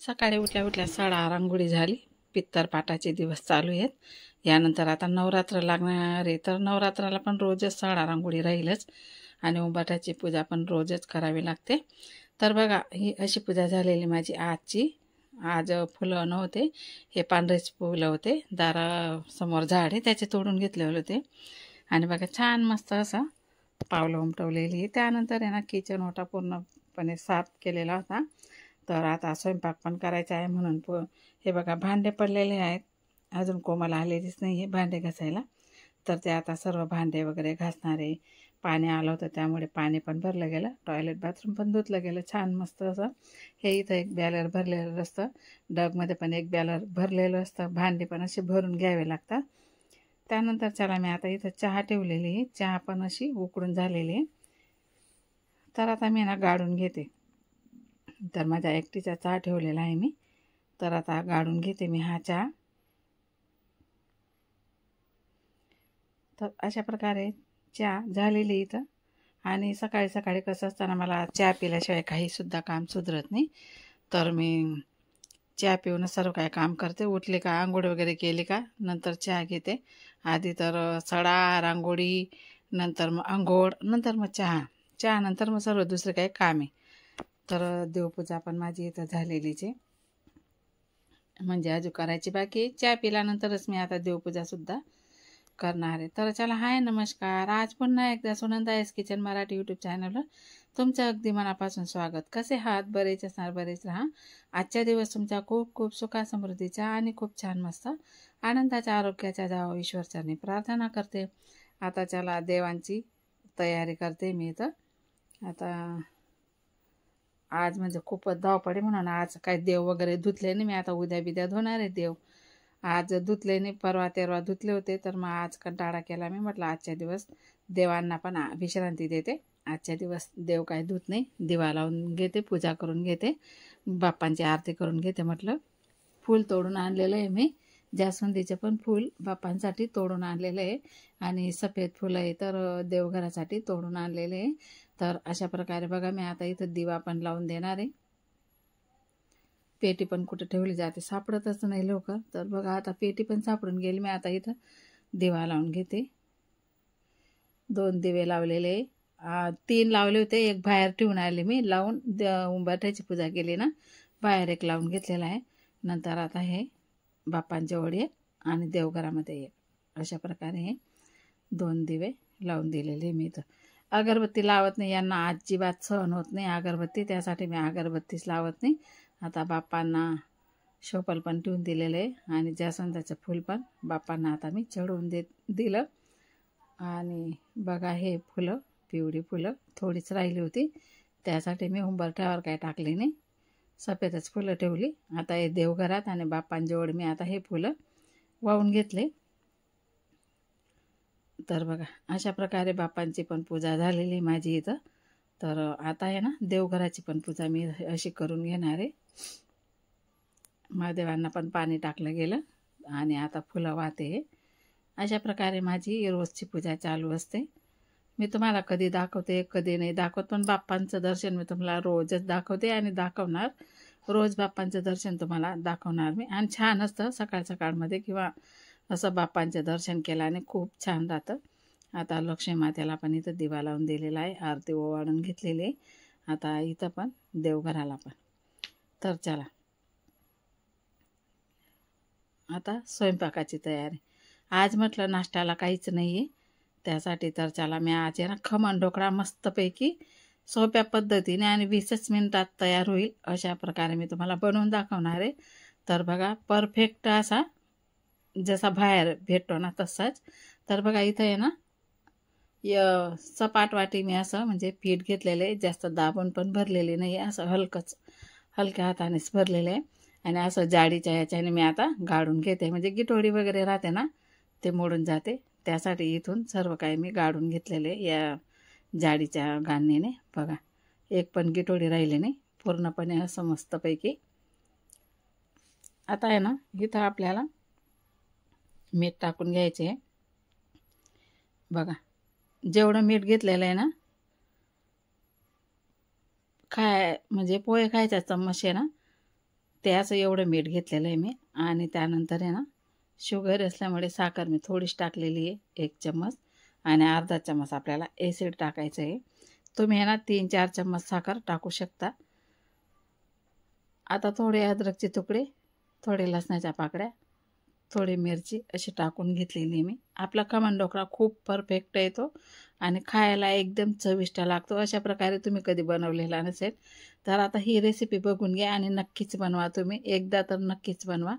सकाळी उठल्या उठल्या सडा रांगोळी झाली. पित्तरपाटाचे दिवस चालू आहेत. यानंतर आता नवरात्र लागणार आहे, तर नवरात्राला पण रोजच सडा रांगोळी राहीलच आणि उंबाटाची पूजा पण रोजच करावी लागते. तर बघा, ही अशी पूजा झालेली माझी आजची. आज फुलं नव्हते, हे पांढरेच फुलं होते. दारासमोर झाड आहे त्याचे तोडून घेतलेले होते आणि बघा छान मस्त असं पावलं उमटवलेली. त्यानंतर आहे ना किचन ओटा पूर्णपणे साफ केलेला होता. तर आता स्वयंपाक पण करायचा आहे म्हणून हे बघा भांडे पडलेले आहेत. अजून कोमल आलेलीच नाही आहे भांडे घासायला. तर ते आता सर्व भांडे वगैरे घासणार आहे. पाणी आलं होतं त्यामुळे पाणी पण भरलं गेलं. टॉयलेट बाथरूम पण धुतलं गेलं छान मस्त असं. हे इथं एक बॅलर भरलेलं असतं, डगमध्ये पण एक बॅलर भरलेलं असतं. भांडे पण असे भरून घ्यावे लागतात. त्यानंतर चला मी आता इथं चहा ठेवलेली आहे. चहा पण अशी उकळून झालेली आहे. तर आता मी ना गाळून घेते. तर माझ्या एकटीचा चहा ठेवलेला आहे मी. तर आता गाळून घेते मी हा चहा. तर अशा प्रकारे चहा झालेली इथं. आणि सकाळी सकाळी कसं असताना मला चहा पिल्याशिवाय काहीसुद्धा काम सुधरत नाही. तर मी चहा पिऊनच सर्व काय काम करते. उठले का आंघोळ वगैरे केली का नंतर चहा घेते. आधी तर सडा रांगोळी, नंतर मग आंघोळ, नंतर मग चहा. चहानंतर मग सर्व दुसरं काही काम आहे. तर देवपूजा पण माझी इथं झालेलीच आहे, म्हणजे अजून करायची बाकी. चहा पिल्यानंतरच मी आता देवपूजासुद्धा करणार आहे. तर चला, हाय नमस्कार. आज पुन्हा एकदा सुनंदास किचन मराठी यूट्यूब चॅनलवर तुमचं अगदी मनापासून स्वागत. कसे आहात? बरेच असणार, बरेच राहा. आजचा दिवस तुमचा खूप खूप सुखा समृद्धीचा आणि खूप छान मस्त आनंदाच्या आरोग्याच्या जावं ईश्वरचरणी प्रार्थना करते. आता चला देवांची तयारी करते मी इथं. आता आज म्हणजे खूपच धावपडी म्हणून आज काही देव वगैरे धुतले नाही मी. आता उद्या बिद्या धुणार आहे देव. आज धुतले नाही, परवा तेरवा धुतले होते. तर मग आज कंटाळा केला मी. म्हटलं आजच्या दिवस देवांना पण विश्रांती देते. आजच्या दिवस देव काही धुत नाही, दिवा लावून घेते, पूजा करून घेते, बाप्पांची आरती करून घेते. म्हटलं फूल तोडून आणलेलं आहे मी. जास्वंदीचं पण फूल बाप्पांसाठी तोडून आणलेलं आहे आणि सफेद फुलं आहे तर देवघरासाठी तोडून आणलेले आहे. तर अशा प्रकारे बघा मी आता इथं दिवा पण लावून देणार आहे. पेटी पण कुठे ठेवली जाते सापडतच नाही लवकर. तर बघा आता पेटी पण सापडून गेली. मी आता इथं दिवा लावून घेते. 2 दिवे लावलेले, 3 लावले होते, एक बाहेर ठेवून आले मी लावून. उंबाठ्याची पूजा केली ना, बाहेर एक लावून घेतलेला आहे. नंतर आता हे बाप्पांच्या ओढी आणि देवघरामध्ये एक, अशा प्रकारे हे 2 दिवे लावून दिलेले मी इथं. अगरबत्ती लावत नाही, यांना अजिबात सहन होत नाही अगरबत्ती, त्यासाठी मी अगरबत्तीच लावत नाही. आता बाप्पांना शोपल पण ठेवून दिलेलं आहे आणि जास्वंदाचं फूल पण बाप्पांना आता मी चढवून दिलं. आणि बघा हे फुलं, पिवळी फुलं थोडीच राहिली होती, त्यासाठी मी उंबरठ्यावर काय टाकली नाही, सफेदच फुलं ठेवली. आता हे देवघरात आणि बाप्पांजवळ मी आता हे फुलं वाहून घेतले. तर बघा अशा प्रकारे बाप्पांची पण पूजा झालेली माझी इथं. तर आता आहे ना देवघराची पण पूजा मी अशी करून घेणार आहे. महादेवांना पण पाणी टाकलं गेलं आणि आता फुलं वाहते. अशा प्रकारे माझी रोजची पूजा चालू असते. मी तुम्हाला कधी दाखवते कधी नाही दाखवत, पण बाप्पांचं दर्शन मी तुम्हाला रोजच दाखवते आणि दाखवणार. रोज बाप्पांचं दर्शन तुम्हाला दाखवणार मी. आणि छान असतं सकाळ सकाळमध्ये किंवा असं बाप्पांचं दर्शन केल्याने खूप छान राहतं. आता लक्ष्मी मातेला पण इथं दिवा लावून दिलेला आहे, आरती ओवाळून घेतलेली आहे. आता इथं पण देवघराला पण. तर चला आता स्वयंपाकाची तयारी. आज म्हटलं नाश्त्याला काहीच नाही आहे, त्यासाठी तर चला मी आज आहे ना खमण ढोकळा मस्तपैकी सोप्या पद्धतीने आणि 20च मिनिटात तयार होईल अशा प्रकारे मी तुम्हाला बनवून दाखवणार आहे. तर बघा परफेक्ट असा जसा बाहेर भेटतो ना तसाच. तर बघा इथं आहे ना सपाट वाटी मी असं म्हणजे पीठ घेतलेलं आहे, जास्त दाबून पण भरलेले नाही, असं हलक्या हातानेच भरलेलं आहे. आणि असं जाडीच्या ह्याच्याने मी आता गाळून घेते, म्हणजे गिठोडी वगैरे राहते ना ते मोडून जाते, त्यासाठी इथून सर्व काही मी गाळून घेतलेले या जाडीच्या गाळणीने. बघा एक पण गिठोडी राहिली नाही, पूर्णपणे असं मस्तपैकी. आता आहे ना इथं आपल्याला मीठ टाकून घ्यायचे. बघा जेवढं मीठ घेतलेलं आहे ना, म्हणजे पोहे खायचा चम्मच आहे ना ते असं एवढं मीठ घेतलेलं आहे मी. आणि त्यानंतर आहे ना शुगर असल्यामुळे साखर मी थोडीच टाकलेली आहे, 1 चम्मच. आणि अर्धा चम्मच आपल्याला एसिड टाकायचं आहे. तुम्ही आहे ना 3-4 चम्मच साखर टाकू शकता. आता थोडे अद्रकचे तुकडे, थोडे लसणाच्या पाकळ्या, थोडी मिरची अशी टाकून घेतलेली मी. आपला खमण ढोकळा खूप परफेक्ट येतो आणि खायला एकदम चविष्ट लागतो. अशा प्रकारे तुम्ही कधी बनवलेला नसेल तर आता ही रेसिपी बघून घ्या आणि नक्कीच बनवा. तुम्ही एकदा तर नक्कीच बनवा.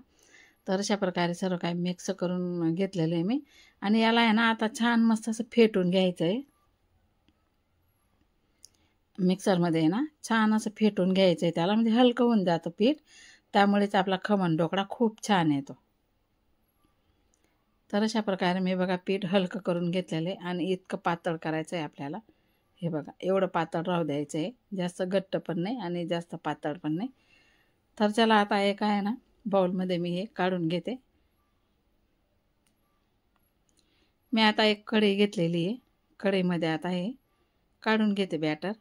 तर अशा प्रकारे सर्व काही मिक्स करून घेतलेलं आहे मी. आणि याला आहे ना आता छान मस्त असं फेटून घ्यायचं आहे. मिक्सरमध्ये आहे ना छान असं फेटून घ्यायचं आहे त्याला, म्हणजे हलकं होऊन जातं पीठ. त्यामुळेच आपला खमण ढोकळा खूप छान येतो. तर अशा प्रकारे मी बघा पीठ हलकं करून घेतलेलं आहे. आणि इतकं पातळ करायचं आहे आपल्याला. हे बघा एवढं पातळ राहू द्यायचं आहे. जास्त घट्ट पण नाही आणि जास्त पातळ पण नाही. तर चला आता एक आहे ना बाउलमध्ये मी हे काढून घेते. मी आता एक कढई घेतलेली आहे. कढईमध्ये आता हे काढून घेते बॅटर.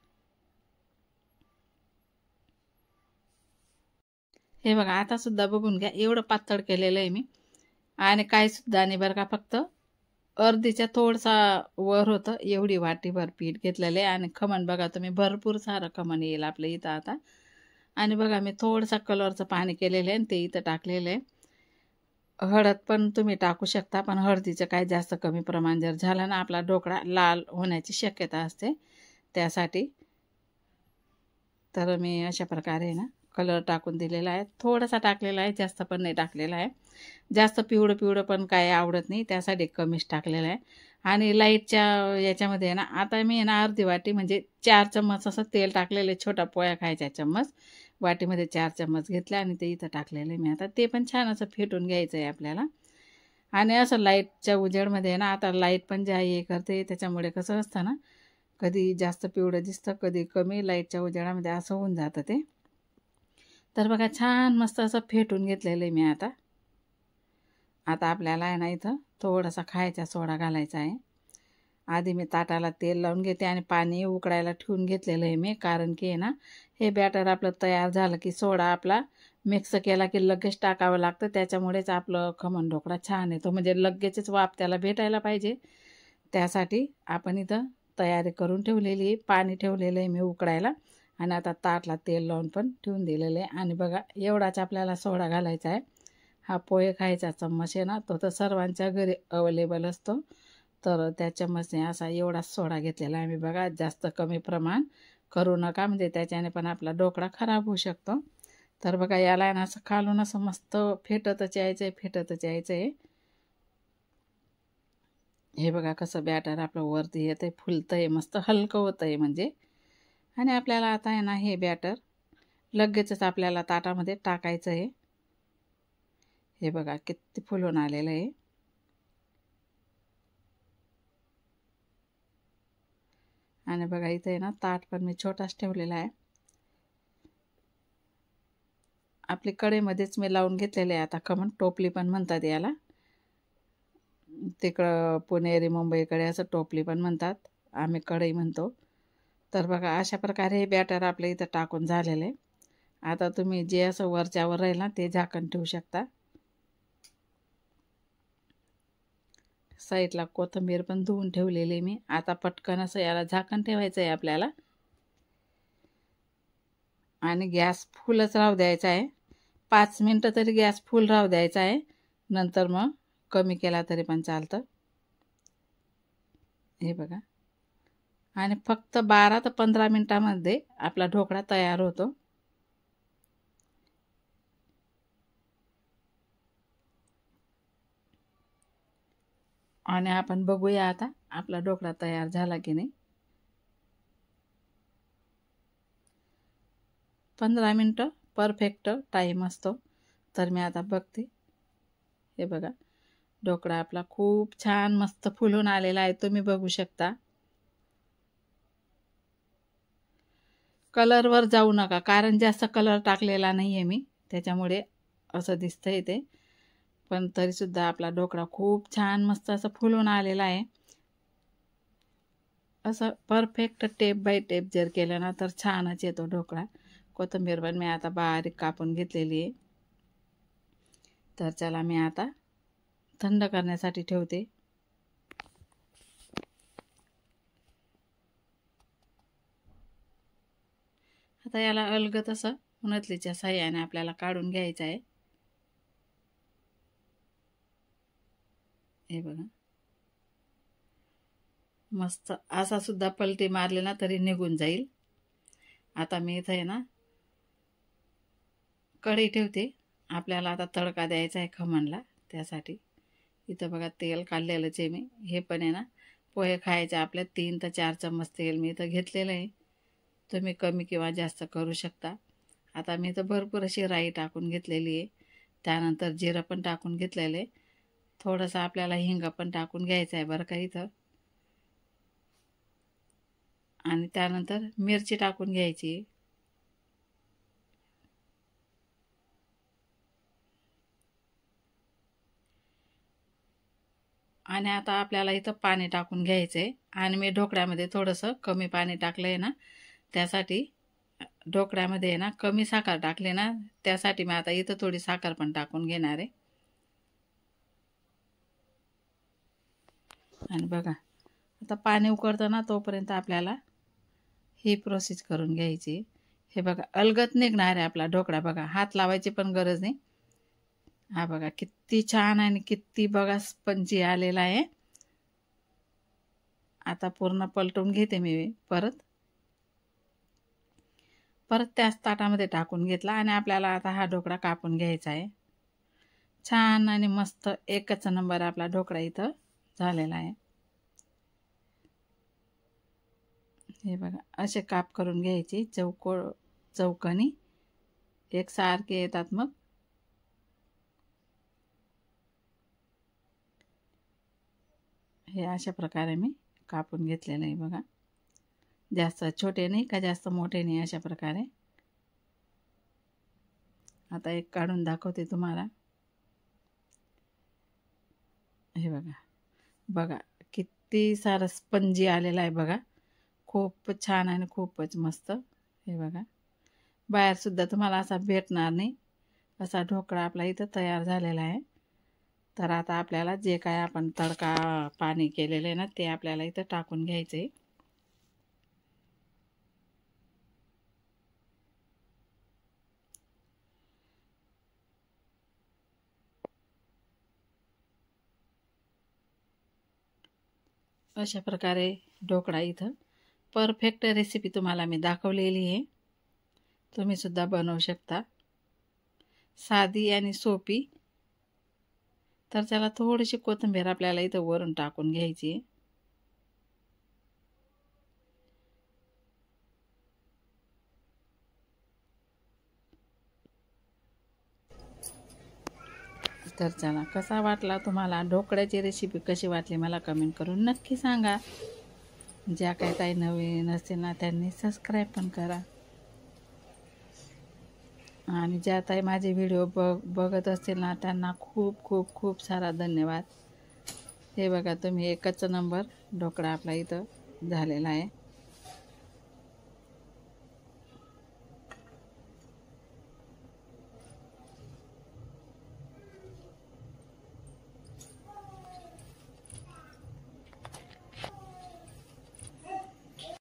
हे बघा आता सुद्धा बघून घ्या एवढं पातळ केलेलं आहे मी. आणि काय सुद्धा नाही बरं का, फक्त अर्धीच्या थोडसा वर होतं एवढी वाटीभर पीठ घेतलेलं आहे. आणि खमण बघा तुम्ही भरपूर सारं खमण येईल आपलं इथं आता. आणि बघा मी थोडंसं कलरचं पाणी केलेलं आहे आणि ते इथं टाकलेलं आहे. हळद पण तुम्ही टाकू शकता, पण हळदीचं काय जास्त कमी प्रमाण जर झालं ना आपला ढोकळा लाल होण्याची शक्यता असते त्यासाठी. तर मी अशा प्रकारे ना कलर टाकून दिलेला आहे. थोडासा टाकलेला आहे, जास्त पण नाही टाकलेला आहे. जास्त पिवळं पिवळं पण काय आवडत नाही, त्यासाठी कमीच टाकलेलं आहे. आणि लाईटच्या याच्यामध्ये ना आता मी ना अर्धी वाटी म्हणजे 4 चम्मच असं तेल टाकलेलं आहे. छोटा पोळ्या खायचा चम्मच वाटीमध्ये 4 चम्मच घेतले आणि ते इथं टाकलेलं आहे मी. आता ते पण छान असं फेटून घ्यायचं आहे आपल्याला. आणि असं लाईटच्या उजेडमध्ये ना आता लाईट पण जे आहे हे करते, त्याच्यामुळे कसं असतं ना कधी जास्त पिवळं दिसतं, कधी कमी. लाईटच्या उजेडामध्ये असं होऊन जातं ते. तर बघा छान मस्त असं फेटून घेतलेलं आहे मी आता. आता आपल्याला आहे ना इथं थोडासा खायचा सोडा घालायचा आहे. आधी मी ताटाला तेल लावून घेते आणि पाणी उकळायला ठेवून घेतलेलं आहे मी. कारण की आहे ना हे बॅटर आपलं तयार झालं की सोडा आपला मिक्स केला की लगेच टाकावं लागतं. त्याच्यामुळेच आपलं खमण ढोकळा छान येतो, म्हणजे लगेचच वाफ त्याला भेटायला पाहिजे. त्यासाठी आपण इथं तयारी करून ठेवलेली आहे. पाणी ठेवलेलं आहे मी उकळायला. आणि आता ताटला तेल लावून पण ठेवून दिलेलं आहे. आणि बघा एवढाच आपल्याला सोडा घालायचा आहे. हा पोहे खायचा चम्मच आहे ना तो तर सर्वांच्या घरी अवेलेबल असतो. तर त्या चम्मचने असा एवढाच सोडा घेतलेला आहे मी. बघा जास्त कमी प्रमाण करू नका, म्हणजे त्याच्याने पण आपला ढोकळा खराब होऊ शकतो. तर बघा याला आहे ना असं खालून असं मस्त फेटतच यायचं आहे, फेटतच यायचं आहे. हे बघा कसं बॅटर आपलं वरती येतं आहे, फुलतं आहे, मस्त हलकं होतं आहे म्हणजे. आणि आपल्याला आता आहे ना हे बॅटर लगेचच आपल्याला ताटामध्ये टाकायचं आहे. हे बघा किती फुलून आलेलं आहे. आणि बघा इथे आहे ना ताट पण मी छोटाच ठेवलेला आहे. आपली कढईमध्येच मी लावून घेतलेले आहे आता खमण. टोपली पण म्हणतात याला, तिकडं पुणेरी मुंबईकडे असं टोपली पण म्हणतात, आम्ही कढई म्हणतो. तर बघा अशा प्रकारे हे बॅटर आपल्या इथं टाकून झालेलं आहे. आता तुम्ही जे असं वरच्यावर राहील ना ते झाकण ठेवू शकता. साईडला कोथिंबीर पण धुवून ठेवलेली मी. आता पटकन असं याला झाकण ठेवायचं आहे आपल्याला. आणि गॅस फुलच राहू द्यायचा आहे. 5 मिनटं तरी गॅस फुल राहू द्यायचा आहे. नंतर मग कमी केला तरी पण चालतं. हे बघा. आणि फक्त 12 ते 15 मिनटामध्ये आपला ढोकळा तयार होतो. आणि आपण बघूया आता आपला ढोकळा तयार झाला की नाही. 15 मिनटं परफेक्ट टाईम असतो. तर मी आता बघते. हे बघा ढोकळा आपला खूप छान मस्त फुलून आलेला आहे, तुम्ही बघू शकता. कलरवर जाऊ नका, कारण जास्त कलर टाकलेला नाही आहे मी, त्याच्यामुळे असं दिसतंय ते. पण तरीसुद्धा आपला ढोकळा खूप छान मस्त असं फुलून आलेला आहे. असं परफेक्ट टेप बाय टेप जर केलं ना तर छानच येतो ढोकळा. कोथिंबीर पण मी आता बारीक कापून घेतलेली आहे. तर चला मी आता थंड करण्यासाठी ठेवते. आता याला अलगद असं उन्हातलीच्या साह्याने आपल्याला काढून घ्यायचं आहे. हे बघा, मस्त असा सुद्धा पलटी मारले ना तरी निघून जाईल. आता मी इथं आहे ना कढई ठेवते. आपल्याला आता तडका द्यायचा आहे खमणला. त्यासाठी इथं बघा तेल काढलेलंच आहे मी. हे पण आहे ना पोहे खायचे आपल्या 3 ते 4 चम्मच तेल मी इथं घेतलेलं आहे. तुम्ही कमी किंवा जास्त करू शकता. आता मी इथं भरपूर अशी राई टाकून घेतलेली आहे. त्यानंतर जिरं पण टाकून घेतलेलं आहे. थोडंसं आपल्याला हिंग पण टाकून घ्यायचं आहे बरं का इथं. आणि त्यानंतर मिरची टाकून घ्यायची. आणि आता आपल्याला इथं पाणी टाकून घ्यायचं आहे. आणि मी ढोकळ्यामध्ये थोडंसं कमी पाणी टाकलं आहे ना, त्यासाठी ढोकळ्यामध्ये आहे ना कमी साखर टाकली ना, त्यासाठी मी आता इथं थोडी साखर पण टाकून घेणार आहे. आणि बघा आता पाणी उकळतं ना तोपर्यंत आपल्याला ही प्रोसेस करून घ्यायची. हे बघा अलगद निघणार आहे आपला ढोकळा. बघा हात लावायची पण गरज नाही. हा बघा किती छान आणि किती बघा स्पंजी आलेला आहे. आता पूर्ण पलटून घेते मी परत त्याच ताटामध्ये टाकून घेतला. आणि आपल्याला आता हा ढोकळा कापून घ्यायचा आहे. छान आणि मस्त एकच नंबर आपला ढोकळा इथं झालेला आहे. हे बघा असे काप करून घ्यायचे. चौकणी एकसारखे येतात. मग हे अशा प्रकारे मी कापून घेतलेलं आहे बघा. जास्त छोटे नाही का जास्त मोठे नाही, अशा प्रकारे. आता एक काढून दाखवते तुम्हाला. हे बघा बघा किती सारं स्पंजी आलेलं आहे बघा. खूप छान आणि खूपच मस्त. हे बघा बाहेर सुद्धा तुम्हाला असा भेटणार नाही असा ढोकळा आपला इथं तयार झालेला आहे. तर आता आपल्याला जे काय आपण तडका पाणी केलेलं आहे ना ते आपल्याला इथं टाकून घ्यायचं आहे. अशा प्रकारे ढोकळा इथं परफेक्ट रेसिपी तुम्हाला मी दाखवलेली आहे. तुम्ही सुद्धा बनवू शकता. साधी आणि सोपी. तर त्याला थोडीशी कोथिंबीर आपल्याला इथं वरून टाकून घ्यायची. तर चला कसा वाटला तुम्हाला ढोकळ्याची रेसिपी, कशी वाटली मला कमेंट करून नक्की सांगा. ज्या काही ताई नवीन असतील ना त्यांनी सबस्क्राईब पण करा. आणि ज्या ताई माझे व्हिडिओ बघत असतील ना त्यांना खूप खूप खूप सारा धन्यवाद. हे बघा तुम्ही एकच नंबर ढोकळा आपला इथं झालेला आहे.